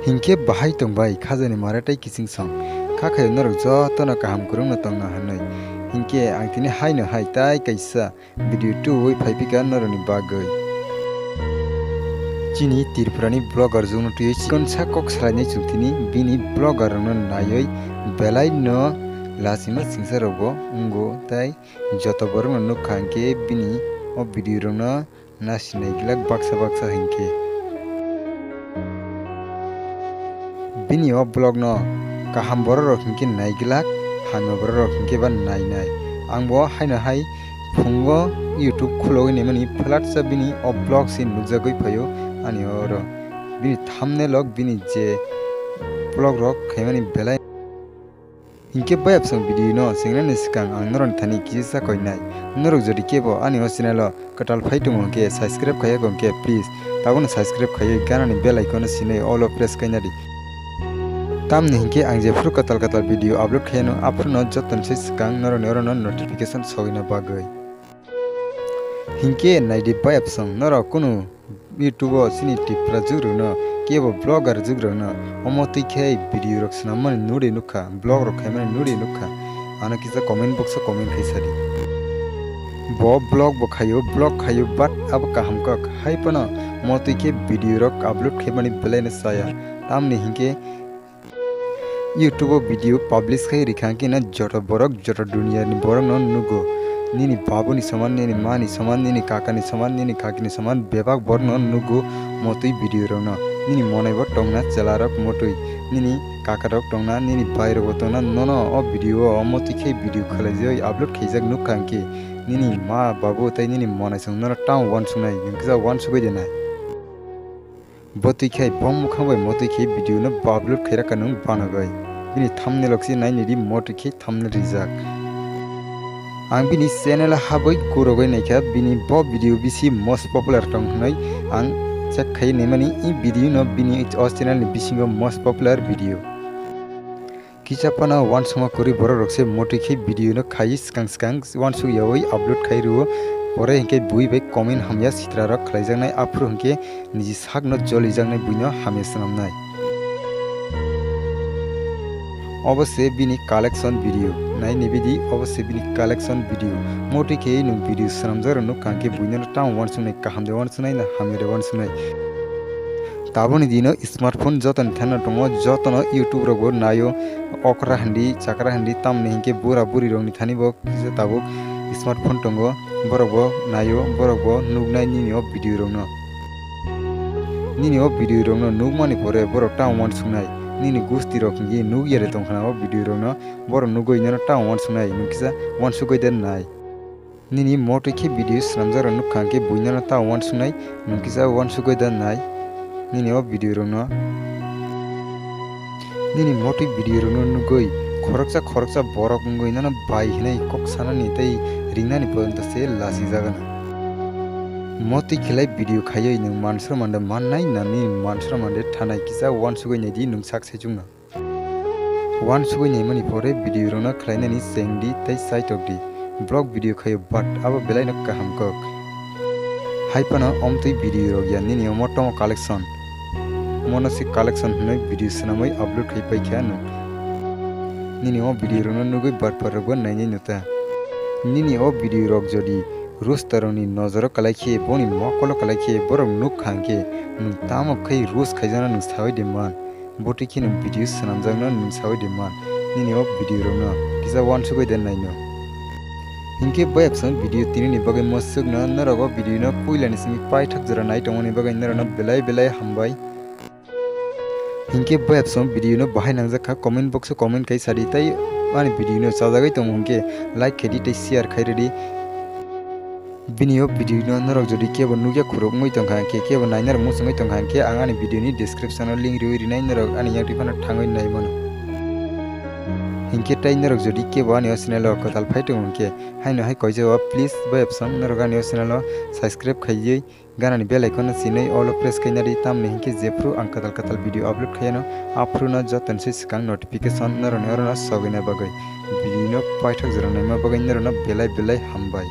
Hingke bahai tongbai khajani maratai kising song khakhai norok jotono kaham kurungno tongna hanai hingke angtini haino hai tai kaisa video tuoi phaipika noroni bagoi chini tirpurani blogger jungno tui sikon sakok salai chungtini bini blogger no naioi belai no lasima singsarogo ungo tai joto borno nukhangke bini o video rongno nasinai gilak baksa hingke bini o blog no kaham borok hingke naigilak hama borok hingke ba nainai angbo haino hai phungo YouTube khulogoi nemani flatsa bini o blog sin nukjagoi phayo ani oro bini thumbnail ok bini je blog rok khaimani belai hingke bayap sang video no singra ni sikang ang noron thani kisa koinai norok jodi kebo ani o channel o katal phaitung ke subscribe khaya gongke please tabon subscribe khaya gana ni bell icon sinai all of press kainadi tamni hingke ang je fru katal video upload khayano apruno joton se sikang noron notification sogina bagoi hingke naidi bayap sang noro kunu YouTube o sini Tiprajwk no kebo blogger jugro no omoti khei video rok snamani nuri nukha blog rok khaimani nuri nukha ana kisa comment box comment khaisari bo blog bo khayo but ab kaham ka haipana moti ke video rok upload khaimani belai na saya tamni hingke YouTube video publish khai rikhanke na joto dunia ni borok no nugo nini babu ni saman nini ma ni saman nini kaka ni saman nini kaki ni saman bebak borno nugu motoi video rona nini monai bo tongna chelarok motoi nini kaka rok tongna nini bai rok tongna nono o video o moti khei video khalajoi upload khaijak nukangke nini ma babu tai nini monai sungna town one sunai ningza one sugoi denai botoi khei bom khambai motoi khei video no upload khaira kanung banagai bini thumbnail oksi naini ri motoi khei thumbnail rijak ang bini channel haboi kurogoi naikha bini bo video bisi most popular tong hnai ang check khai nemani I video no bini channel ni bisingo most popular video kichapana one songa kori boro rokse moti khei video no khai skang one su yoi upload khai ruo pore hingke bui bai comment hamya sitra rok khlaijaknai apru hingke niji sak no joli jaknai buino hamya sanamnai obose bini collection video nai nibidi obose bini collection video moti ke nu video sanamjar nu kanke buina town one sunai kahamde one sunai na hamire one sunai taboni dino smartphone joton thana tongo jotono YouTube rogo nayo okra handi chakra handi tamne hinke bura buri rongni thani bo kise tabo smartphone tongo borogo nayo borogo nugnai nini o video rongno nini o video rongno nugmani pore borok town one sunai nini gusti rok ngi nug yere tongkhana o video rok no bor nugoi nana town one sunai nukisa one sugoi den nai nini moto ke video sanamjar nukhanke buinana town one sunai nukisa one sugoi den nai nini o video rok no nini moto video rok no nugoi khoroksa borok ngoi nana bai hinai kok sanani tai ringnani ponta se lasi jagana moti khilai video khayoi nung mansra mande mannai nani mansra mande thanai kisa one sugoi nei di nung sak sejungna one sugoi nei mani pore video rona khlaina ni sengdi tai site of di blog video khayo but aba belai nak kaham kok haipana omtoi video rogya nini omotom collection monasi collection hnai video sanamai upload khai pai kha nu nini o video rona nugoi but pargo nainai nuta nini o video rog jodi rustaroni nozaro kalaikhie boni mokolo kalaikhie borok nuk khangke nung tamok khai rus khaijana nung sawai deman boti khini video sanamjangna nung sawai deman nini o video rona kisa one sugoi den naino hingke bayap sang video tinini bagai mosugna narago video no puilani simi pai thak jara nai tongoni bagai narana belai hambai hingke bayap sang video no bahai nangjaka comment box comment kai sari tai ani video no chajagai tongmungke like khedi tai share khairedi binio video no norok jodi kebo nugya khurok moi tongkha kebo nainar musungoi tongkha ke angani video ni description o link riwi rinai norok ani yakti phana thangoi naimon hingke tai norok jodi kebo ani channel o kotal phaitung ke haino hai koijo please by option norok ani channel o subscribe khaiyei ganani bell icon sinai all press kainari tamne hingke jefru ang katal video upload khayano apruna joton se sikang notification norona sogina bagai video no paithak jora naima bagai norona belai hambai